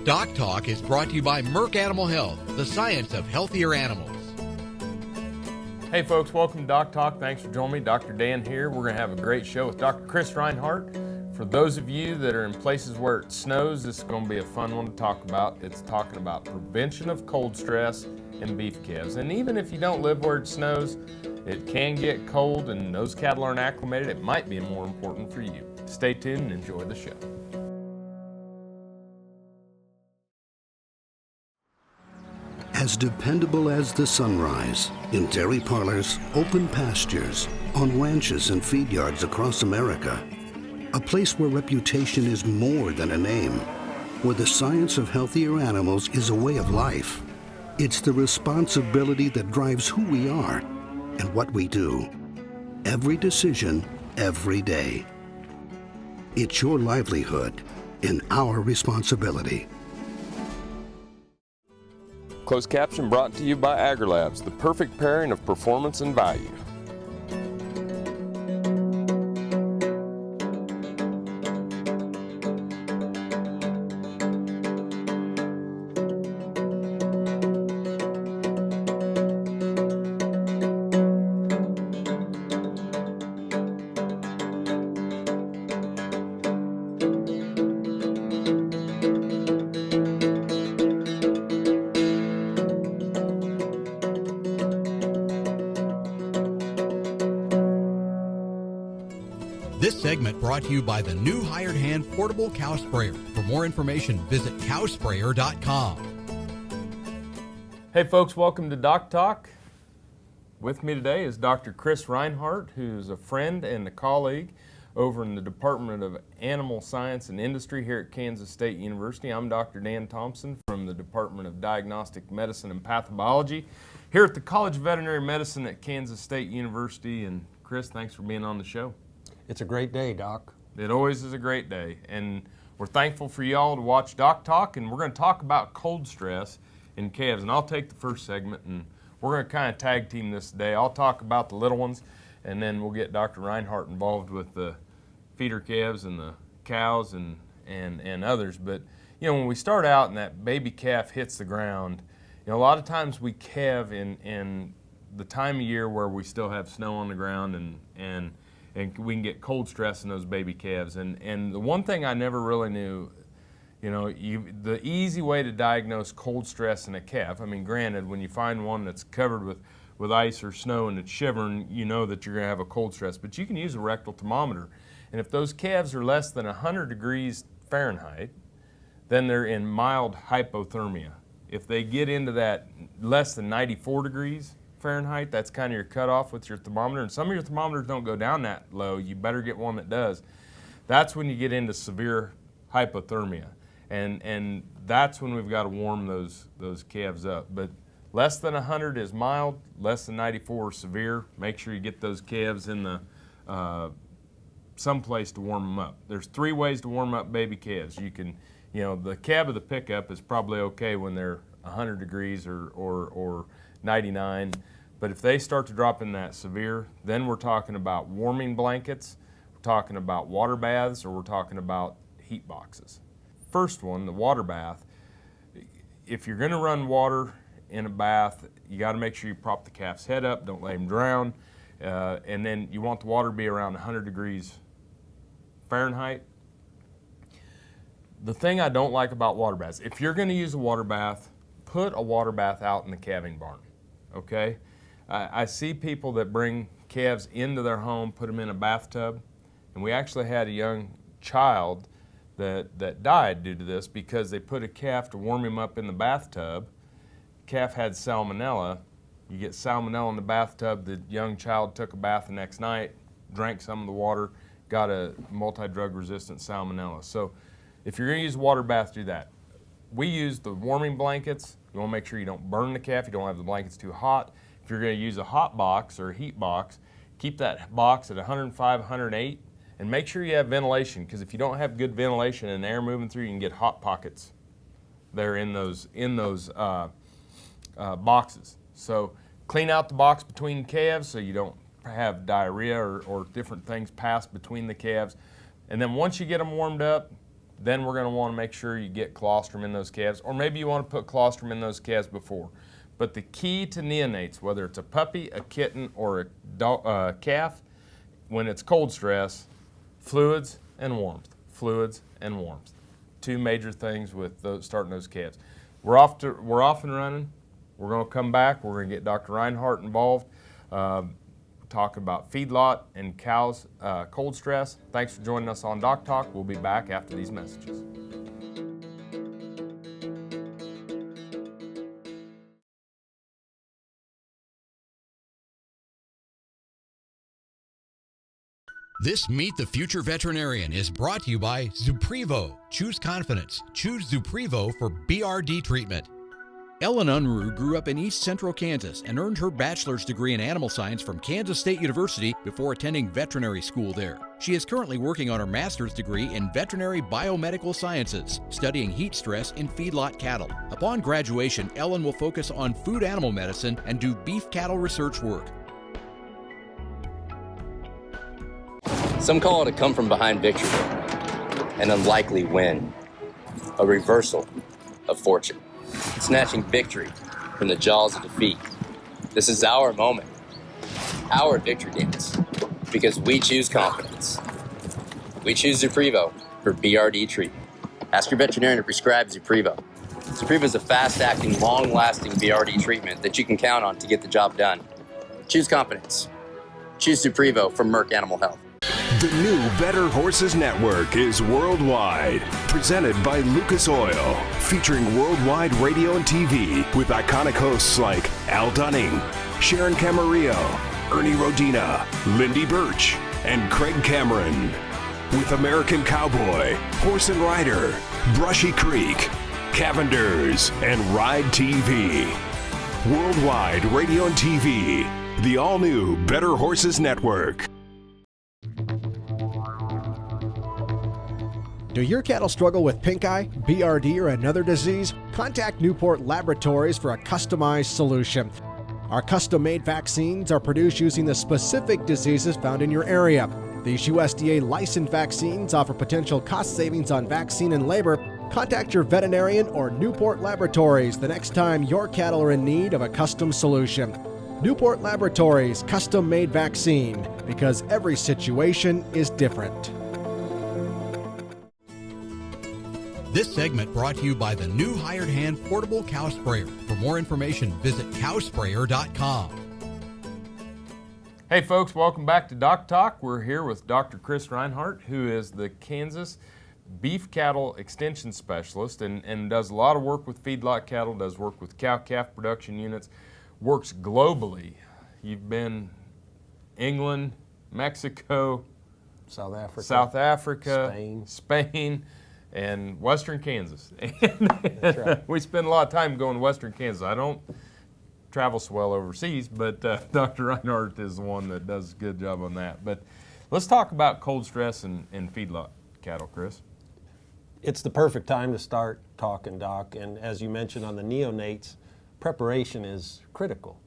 DocTalk is brought to you by Merck Animal Health, the science of healthier animals. Hey folks, welcome to DocTalk. Thanks for joining me. Dr. Dan here. We're going to have a great show with Dr. Chris Reinhardt. For those of you that are in places where it snows, this is going to be a fun one to talk about. It's talking about prevention of cold stress in beef calves. And even if you don't live where it snows, it can get cold and those cattle aren't acclimated. It might be more important for you. Stay tuned and enjoy the show. As dependable as the sunrise, in dairy parlors, open pastures, on ranches and feed yards across America, a place where reputation is more than a name, where the science of healthier animals is a way of life. It's the responsibility that drives who we are and what we do. Every decision, every day. It's your livelihood and our responsibility. Closed caption brought to you by AgriLabs, the perfect pairing of performance and value. This segment brought to you by the new Hired Hand Portable Cow Sprayer. For more information, visit cowsprayer.com. Hey folks, welcome to DocTalk. With me today is Dr. Chris Reinhardt, who's a friend and a colleague over in the Department of Animal Science and Industry here at Kansas State University. I'm Dr. Dan Thompson from the Department of Diagnostic Medicine and Pathobiology here at the College of Veterinary Medicine at Kansas State University. And Chris, thanks for being on the show. It's a great day, Doc. It always is a great day, and we're thankful for y'all to watch DocTalk, and we're going to talk about cold stress in calves. And I'll take the first segment, and we're going to kind of tag team this today. I'll talk about the little ones, and then we'll get Dr. Reinhardt involved with the feeder calves and the cows and others. But you know, when we start out and that baby calf hits the ground, you know, a lot of times we calve in the time of year where we still have snow on the ground and we can get cold stress in those baby calves. And the one thing I never really knew, you know, the easy way to diagnose cold stress in a calf, I mean, granted, when you find one that's covered with ice or snow and it's shivering, you know that you're going to have a cold stress. But you can use a rectal thermometer. And if those calves are less than 100 degrees Fahrenheit, then they're in mild hypothermia. If they get into that less than 94 degrees Fahrenheit, that's kind of your cutoff with your thermometer, and some of your thermometers don't go down that low. You better get one that does. That's when you get into severe hypothermia, and that's when we've got to warm those calves up. But less than 100 is mild, less than 94 is severe. Make sure you get those calves in the someplace to warm them up. There's 3 ways to warm up baby calves. You can, you know, the cab of the pickup is probably okay when they're 100 degrees or 99, but if they start to drop in that severe, then we're talking about warming blankets, we're talking about water baths, or we're talking about heat boxes. First one, the water bath. If you're going to run water in a bath, you got to make sure you prop the calf's head up, don't let him drown, and then you want the water to be around 100 degrees Fahrenheit. The thing I don't like about water baths, if you're going to use a water bath, put a water bath out in the calving barn. Okay, I see people that bring calves into their home, put them in a bathtub, and we actually had a young child that died due to this because they put a calf to warm him up in the bathtub. Calf had salmonella. You get salmonella in the bathtub. The young child took a bath the next night, drank some of the water, got a multi-drug resistant salmonella. So if you're going to use a water bath, do that. We use the warming blankets. You want to make sure you don't burn the calf. You don't have the blankets too hot. If you're going to use a hot box or a heat box, keep that box at 105, 108, and make sure you have ventilation, because if you don't have good ventilation and air moving through, you can get hot pockets there in those boxes. So clean out the box between calves so you don't have diarrhea or different things pass between the calves. And then once you get them warmed up, then we're going to want to make sure you get colostrum in those calves, or maybe you want to put colostrum in those calves before. But the key to neonates, whether it's a puppy, a kitten, or a calf, when it's cold stress, fluids and warmth. Fluids and warmth. Two major things with starting those calves. We're off and running. We're going to come back. We're going to get Dr. Reinhardt involved, talk about feedlot and cows cold stress. Thanks for joining us on DocTalk. We'll be back after these messages. This Meet the Future Veterinarian is brought to you by Zuprevo. Choose confidence. Choose Zuprevo for BRD treatment. Ellen Unruh grew up in East Central Kansas and earned her bachelor's degree in animal science from Kansas State University before attending veterinary school there. She is currently working on her master's degree in veterinary biomedical sciences, studying heat stress in feedlot cattle. Upon graduation, Ellen will focus on food animal medicine and do beef cattle research work. Some call it a come-from-behind victory, an unlikely win, a reversal of fortune, snatching victory from the jaws of defeat. This is our moment, our victory dance, because we choose confidence. We choose Zuprevo for BRD treatment. Ask your veterinarian to prescribe Zuprevo. Zuprevo is a fast-acting, long-lasting BRD treatment that you can count on to get the job done. Choose confidence. Choose Zuprevo from Merck Animal Health. The new Better Horses Network is worldwide. Presented by Lucas Oil. Featuring worldwide radio and TV with iconic hosts like Al Dunning, Sharon Camarillo, Ernie Rodina, Lindy Birch, and Craig Cameron. With American Cowboy, Horse and Rider, Brushy Creek, Cavenders, and Ride TV. Worldwide radio and TV. The all-new Better Horses Network. Do your cattle struggle with pink eye, BRD, or another disease? Contact Newport Laboratories for a customized solution. Our custom-made vaccines are produced using the specific diseases found in your area. These USDA licensed vaccines offer potential cost savings on vaccine and labor. Contact your veterinarian or Newport Laboratories the next time your cattle are in need of a custom solution. Newport Laboratories custom-made vaccine, because every situation is different. This segment brought to you by the new Hired Hand Portable Cow Sprayer. For more information, visit cowsprayer.com. Hey folks, welcome back to DocTalk. We're here with Dr. Chris Reinhardt, who is the Kansas Beef Cattle Extension Specialist and does a lot of work with feedlot cattle, does work with cow-calf production units, works globally. You've been England, Mexico, South Africa, Spain, and Western Kansas. That's right. We spend a lot of time going to Western Kansas. I don't travel so well overseas, but Dr. Reinhardt is the one that does a good job on that. But let's talk about cold stress and feedlot cattle, Chris. It's the perfect time to start talking, Doc. And as you mentioned on the neonates, preparation is critical.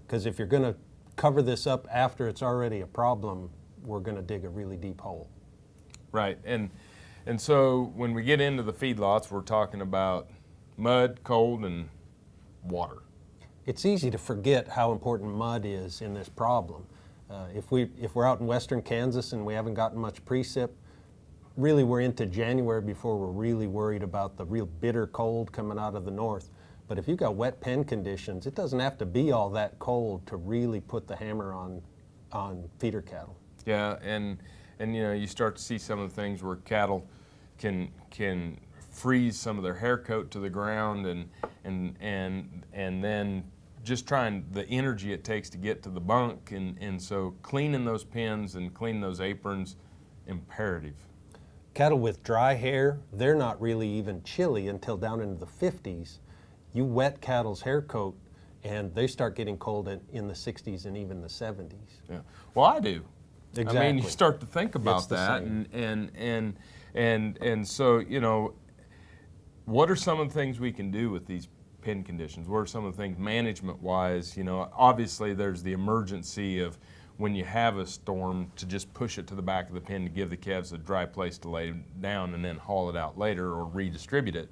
Because if you're going to cover this up after it's already a problem, we're going to dig a really deep hole. Right. And so when we get into the feedlots, we're talking about mud, cold, and water. It's easy to forget how important mud is in this problem. If we're out in western Kansas and we haven't gotten much precip, really we're into January before we're really worried about the real bitter cold coming out of the north. But if you've got wet pen conditions, it doesn't have to be all that cold to really put the hammer on feeder cattle. Yeah, and you know, you start to see some of the things where cattle can freeze some of their hair coat to the ground, and then just trying the energy it takes to get to the bunk, and so cleaning those pens and cleaning those aprons, imperative. Cattle with dry hair, they're not really even chilly until down into the 50s. You wet cattle's hair coat and they start getting cold in the 60s and even the 70s. Yeah. Well, I do. Exactly. I mean, you start to think about that, and so, you know, what are some of the things we can do with these pen conditions? What are some of the things management-wise? You know, obviously there's the emergency of when you have a storm to just push it to the back of the pen to give the calves a dry place to lay down and then haul it out later or redistribute it.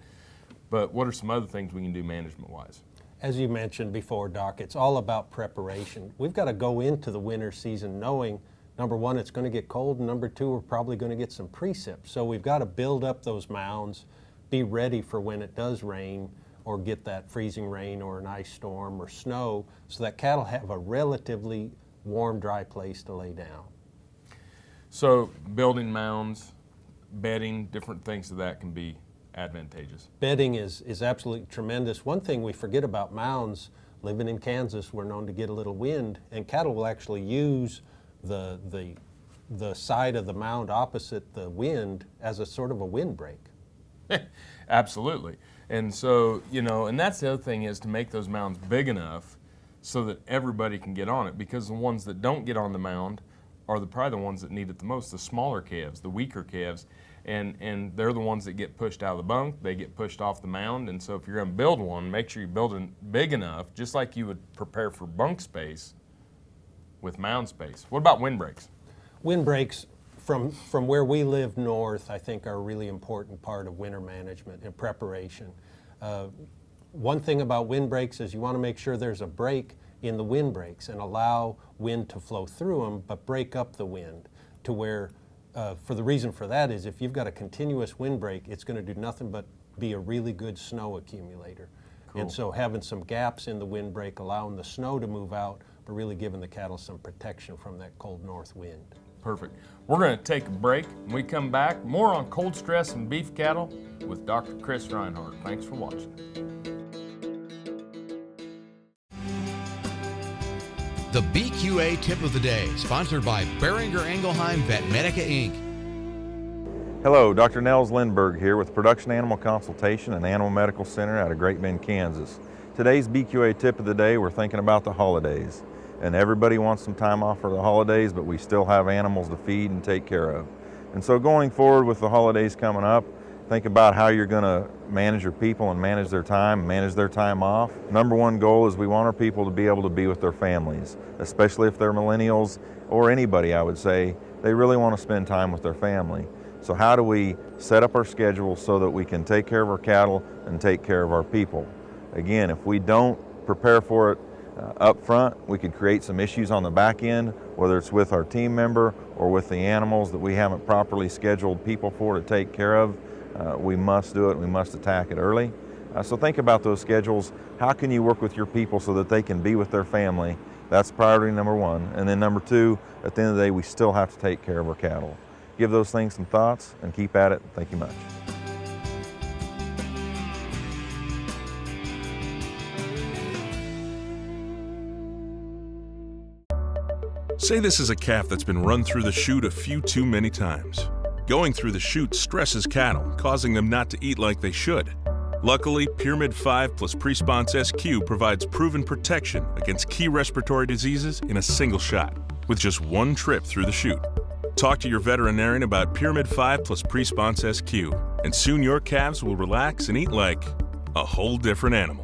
But what are some other things we can do management-wise? As you mentioned before, Doc, it's all about preparation. We've got to go into the winter season knowing, number one, it's going to get cold, and number two, we're probably going to get some precip. So we've got to build up those mounds, be ready for when it does rain or get that freezing rain or an ice storm or snow, so that cattle have a relatively warm, dry place to lay down. So building mounds, bedding, different things of that can be advantageous. Bedding is absolutely tremendous. One thing we forget about mounds, living in Kansas, we're known to get a little wind, and cattle will actually use the side of the mound opposite the wind as a sort of a windbreak. Absolutely. And so, you know, and that's the other thing, is to make those mounds big enough so that everybody can get on it, because the ones that don't get on the mound are probably the ones that need it the most, the smaller calves, the weaker calves, and they're the ones that get pushed out of the bunk, they get pushed off the mound. And so if you're going to build one, make sure you build it big enough, just like you would prepare for bunk space with mound space. What about windbreaks? Windbreaks from where we live north, I think, are a really important part of winter management and preparation. One thing about windbreaks is you want to make sure there's a break in the windbreaks and allow wind to flow through them, but break up the wind to where, for the reason for that is if you've got a continuous windbreak, it's going to do nothing but be a really good snow accumulator. Cool. And so having some gaps in the windbreak, allowing the snow to move out, but really giving the cattle some protection from that cold north wind. Perfect. We're going to take a break. When we come back, more on cold stress and beef cattle with Dr. Chris Reinhardt. Thanks for watching. The BQA Tip of the Day, sponsored by Beringer Engelheim Vetmedica, Inc. Hello, Dr. Nels Lindberg here with Production Animal Consultation and Animal Medical Center out of Great Bend, Kansas. Today's BQA Tip of the Day, we're thinking about the holidays. And everybody wants some time off for the holidays, but we still have animals to feed and take care of. And so going forward with the holidays coming up, think about how you're going to manage your people and manage their time off. Number one goal is we want our people to be able to be with their families, especially if they're millennials or anybody, I would say. They really want to spend time with their family. So how do we set up our schedule so that we can take care of our cattle and take care of our people? Again, if we don't prepare for it up front, we could create some issues on the back end, whether it's with our team member or with the animals that we haven't properly scheduled people for to take care of. We must do it, we must attack it early. So think about those schedules. How can you work with your people so that they can be with their family? That's priority number one. And then number two, at the end of the day, we still have to take care of our cattle. Give those things some thoughts and keep at it. Thank you much. Say this is a calf that's been run through the chute a few too many times. Going through the chute stresses cattle, causing them not to eat like they should. Luckily, Pyramid 5 plus Presponse SQ provides proven protection against key respiratory diseases in a single shot, with just one trip through the chute. Talk to your veterinarian about Pyramid 5 plus Presponse SQ, and soon your calves will relax and eat like a whole different animal.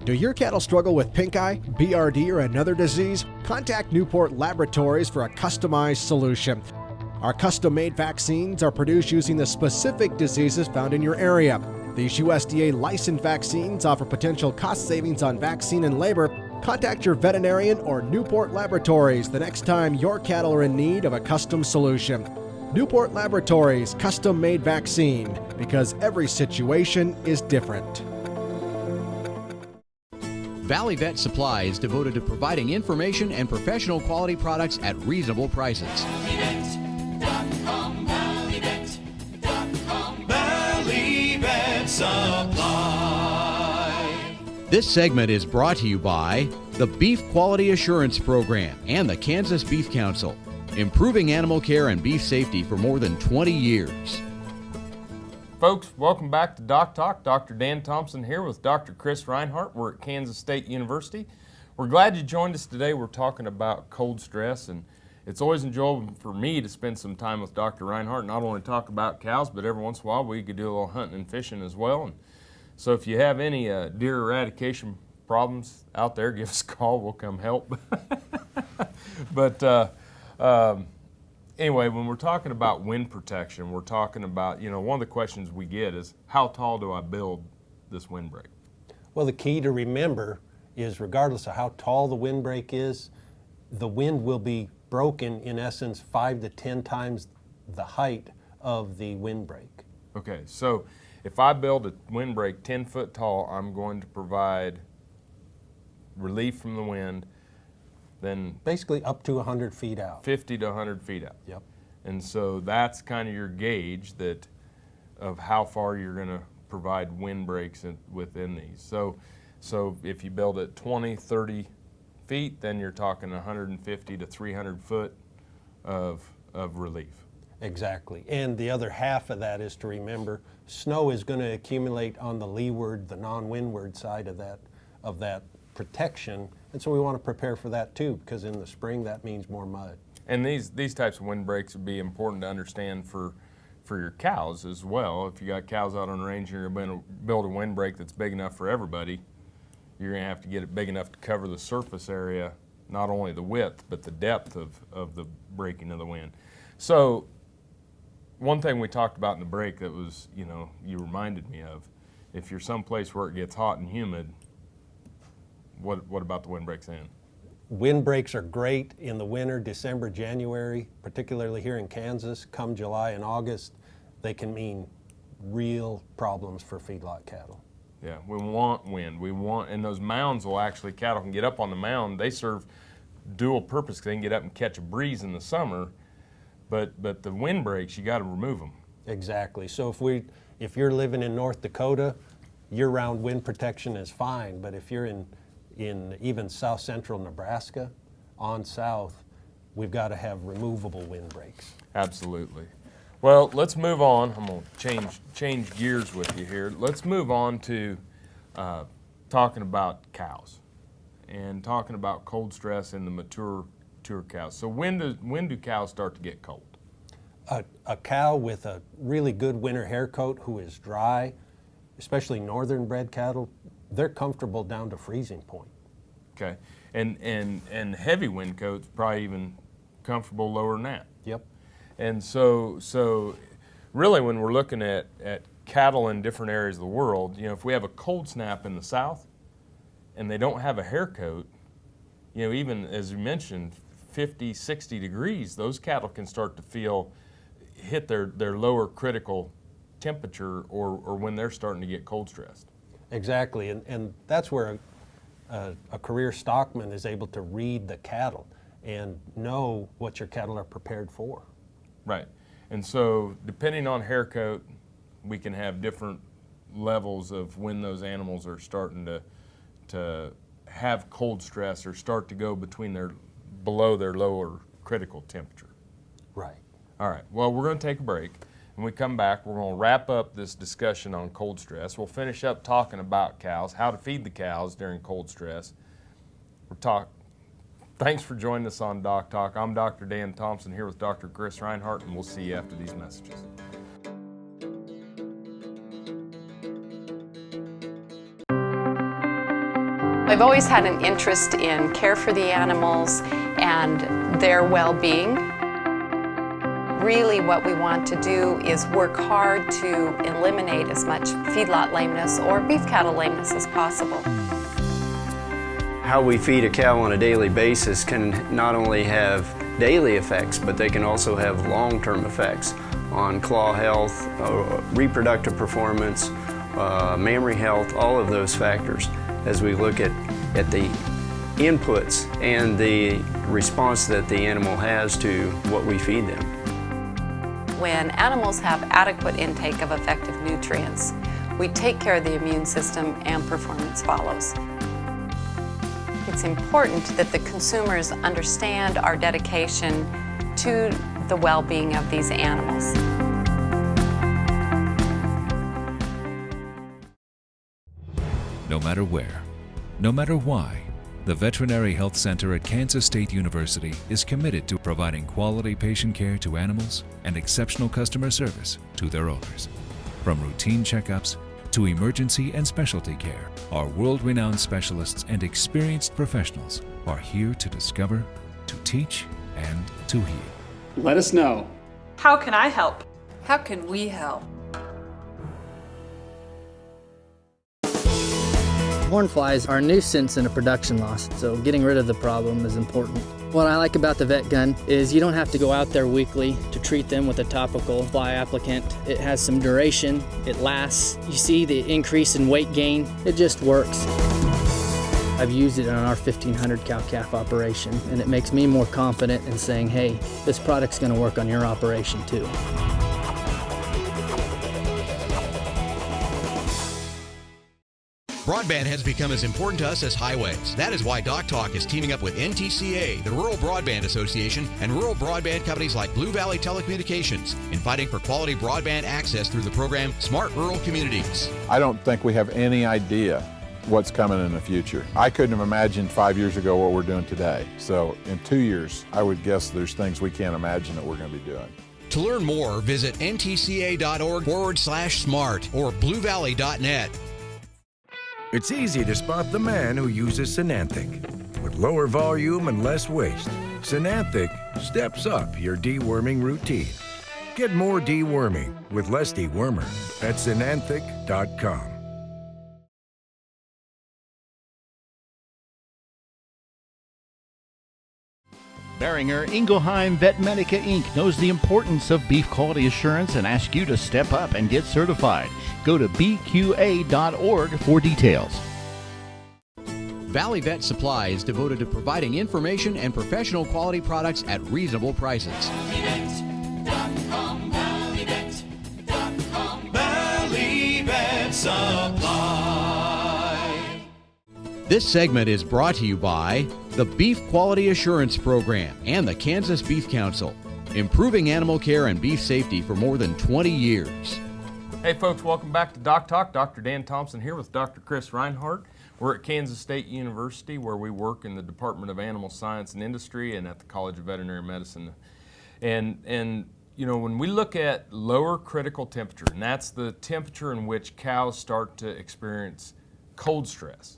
Do your cattle struggle with pink eye, BRD, or another disease? Contact Newport Laboratories for a customized solution. Our custom-made vaccines are produced using the specific diseases found in your area. These USDA licensed vaccines offer potential cost savings on vaccine and labor. Contact your veterinarian or Newport Laboratories the next time your cattle are in need of a custom solution. Newport Laboratories custom-made vaccine, because every situation is different. Valley Vet Supply is devoted to providing information and professional quality products at reasonable prices. Valley Vet Supply. This segment is brought to you by the Beef Quality Assurance Program and the Kansas Beef Council, improving animal care and beef safety for more than 20 years. Folks, welcome back to DocTalk. Dr. Dan Thompson here with Dr. Chris Reinhardt. We're at Kansas State University. We're glad you joined us today. We're talking about cold stress, and it's always enjoyable for me to spend some time with Dr. Reinhardt, not only talk about cows, but every once in a while we could do a little hunting and fishing as well. And so if you have any deer eradication problems out there, give us a call. We'll come help. But anyway, when we're talking about wind protection, we're talking about, one of the questions we get is, how tall do I build this windbreak? Well, the key to remember is regardless of how tall the windbreak is, the wind will be broken in essence 5 to 10 times the height of the windbreak. Okay, so if I build a windbreak 10 foot tall, I'm going to provide relief from the wind, then basically up to 100 feet out. 50 to 100 feet out. Yep. And so that's kind of your gauge of how far you're going to provide windbreaks within these. So if you build it 20, 30 feet, then you're talking 150 to 300 foot of relief. Exactly. And the other half of that is to remember, snow is going to accumulate on the leeward, the non-windward side of that protection. And so we want to prepare for that too, because in the spring that means more mud. And these types of windbreaks would be important to understand for your cows as well. If you got cows out on the range and you're going to build a windbreak that's big enough for everybody, you're going to have to get it big enough to cover the surface area, not only the width, but the depth of the breaking of the wind. So one thing we talked about in the break that was, you reminded me of, if you're someplace where it gets hot and humid, what about the windbreaks then? Windbreaks are great in the winter, December, January, particularly here in Kansas. Come July and August, they can mean real problems for feedlot cattle. Yeah, we want wind. And those mounds cattle can get up on the mound. They serve dual purpose because they can get up and catch a breeze in the summer, but the windbreaks, you got to remove them. Exactly. So if you're living in North Dakota, year-round wind protection is fine, but if you're in even south central Nebraska, on south, we've got to have removable windbreaks. Absolutely. Well, let's move on. I'm going to change gears with you here. Let's move on to talking about cows and talking about cold stress in the mature cows. So when do cows start to get cold? A cow with a really good winter hair coat who is dry, especially northern bred cattle, they're comfortable down to freezing point. Okay, and heavy wind coats probably even comfortable lower than that. Yep. And so really when we're looking at cattle in different areas of the world, if we have a cold snap in the south and they don't have a hair coat, even as you mentioned, 50, 60 degrees, those cattle can start to hit their lower critical temperature or when they're starting to get cold stressed. Exactly, and that's where a career stockman is able to read the cattle and know what your cattle are prepared for. Right, and so depending on hair coat, we can have different levels of when those animals are starting to have cold stress or start to go below their lower critical temperature. Right. All right, well, we're going to take a break. When we come back, we're going to wrap up this discussion on cold stress. We'll finish up talking about cows, how to feed the cows during cold stress. Thanks for joining us on DocTalk. I'm Dr. Dan Thompson here with Dr. Chris Reinhardt, and we'll see you after these messages. I've always had an interest in care for the animals and their well-being. Really what we want to do is work hard to eliminate as much feedlot lameness or beef cattle lameness as possible. How we feed a cow on a daily basis can not only have daily effects, but they can also have long-term effects on claw health, reproductive performance, mammary health, all of those factors as we look at the inputs and the response that the animal has to what we feed them. When animals have adequate intake of effective nutrients, we take care of the immune system and performance follows. It's important that the consumers understand our dedication to the well-being of these animals. No matter where, no matter why, The Veterinary Health Center at Kansas State University is committed to providing quality patient care to animals and exceptional customer service to their owners. From routine checkups to emergency and specialty care, our world-renowned specialists and experienced professionals are here to discover, to teach, and to heal. Let us know. How can I help? How can we help? Horn flies are a nuisance and a production loss, so getting rid of the problem is important. What I like about the vet gun is you don't have to go out there weekly to treat them with a topical fly applicant. It has some duration, it lasts. You see the increase in weight gain, it just works. I've used it on our 1,500 cow-calf operation, and it makes me more confident in saying, hey, this product's gonna work on your operation too. Broadband has become as important to us as highways. That is why DocTalk is teaming up with NTCA, the Rural Broadband Association, and rural broadband companies like Blue Valley Telecommunications in fighting for quality broadband access through the program Smart Rural Communities. I don't think we have any idea what's coming in the future. I couldn't have imagined 5 years ago what we're doing today. So in 2 years, I would guess there's things we can't imagine that we're going to be doing. To learn more, visit ntca.org/smart or bluevalley.net. It's easy to spot the man who uses Synanthic. With lower volume and less waste, Synanthic steps up your deworming routine. Get more deworming with less dewormer at Synanthic.com. Beringer Ingelheim Vetmedica Inc. knows the importance of beef quality assurance and asks you to step up and get certified. Go to bqa.org for details. Valley Vet Supply is devoted to providing information and professional quality products at reasonable prices. ValleyVet.com, ValleyVet.com, Valley Vet Supply. This segment is brought to you by the Beef Quality Assurance Program and the Kansas Beef Council, improving animal care and beef safety for more than 20 years. Hey folks, welcome back to Doc Talk. Dr. Dan Thompson here with Dr. Chris Reinhardt. We're at Kansas State University where we work in the Department of Animal Science and Industry and at the College of Veterinary Medicine. And you know, when we look at lower critical temperature, and that's the temperature in which cows start to experience cold stress,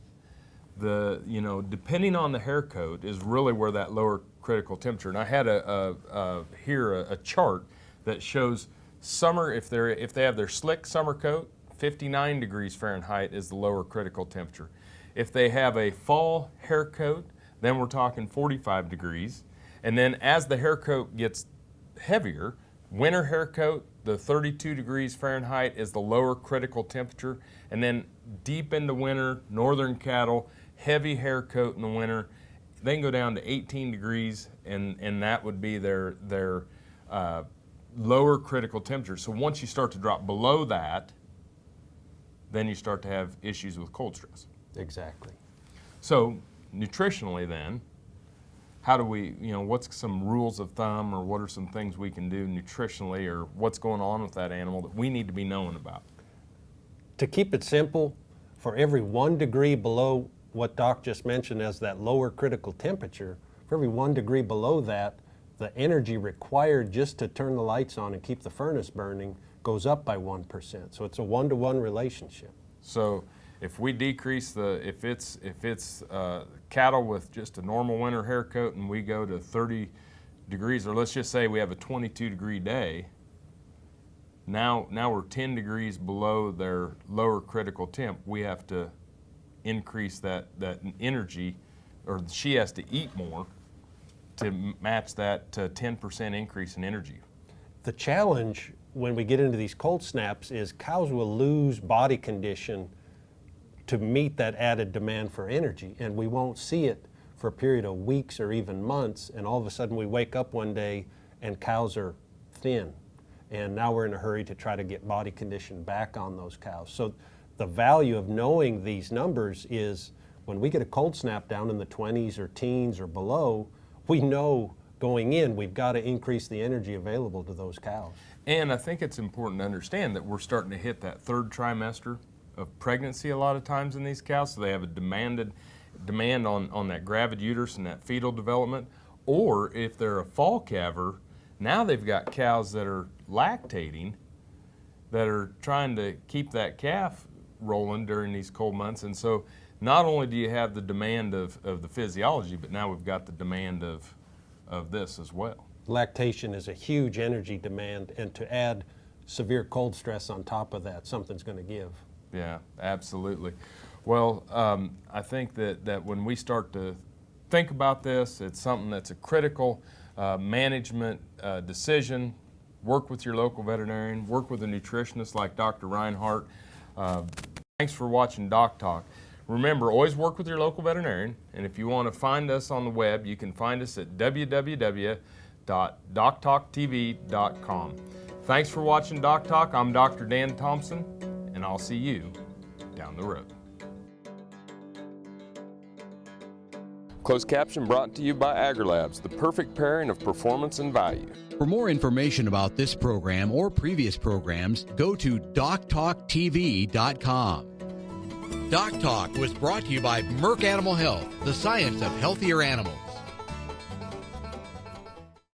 depending on the hair coat is really where that lower critical temperature. And I had here a chart that shows summer, if they have their slick summer coat, 59 degrees Fahrenheit is the lower critical temperature. If they have a fall hair coat, then we're talking 45 degrees. And then as the hair coat gets heavier, winter hair coat, the 32 degrees Fahrenheit is the lower critical temperature. And then deep into winter, northern cattle, heavy hair coat in the winter, they can go down to 18 degrees, and that would be their lower critical temperature. So once you start to drop below that, then you start to have issues with cold stress. Exactly. So nutritionally then, how do we, what's some rules of thumb, or what are some things we can do nutritionally, or what's going on with that animal that we need to be knowing about? To keep it simple, for every 1 degree below what Doc just mentioned as that lower critical temperature, for every 1 degree below that, the energy required just to turn the lights on and keep the furnace burning goes up by 1%. So it's a 1-to-1 relationship. So if we decrease if it's cattle with just a normal winter hair coat and we go to 30 degrees, or let's just say we have a 22 degree day, now we're 10 degrees below their lower critical temp. We have to increase that energy, or she has to eat more to match that 10% increase in energy. The challenge when we get into these cold snaps is cows will lose body condition to meet that added demand for energy, and we won't see it for a period of weeks or even months, and all of a sudden we wake up one day and cows are thin, and now we're in a hurry to try to get body condition back on those cows. So the value of knowing these numbers is when we get a cold snap down in the 20s or teens or below, we know going in we've got to increase the energy available to those cows. And I think it's important to understand that we're starting to hit that third trimester of pregnancy a lot of times in these cows, so they have a demanded, demand on that gravid uterus and that fetal development, or if they're a fall calver, now they've got cows that are lactating that are trying to keep that calf rolling during these cold months. And so not only do you have the demand of the physiology, but now we've got the demand of this as well. Lactation is a huge energy demand, and to add severe cold stress on top of that, something's going to give. Yeah, absolutely. Well, I think that when we start to think about this, it's something that's a critical management decision. Work with your local veterinarian, work with a nutritionist like Dr. Reinhardt. Thanks for watching DocTalk. Remember, always work with your local veterinarian, and if you want to find us on the web, you can find us at www.doctalktv.com. Thanks for watching DocTalk. I'm Dr. Dan Thompson, and I'll see you down the road. Closed caption brought to you by AgriLabs, the perfect pairing of performance and value. For more information about this program or previous programs, go to DocTalkTV.com. DocTalk was brought to you by Merck Animal Health, the science of healthier animals.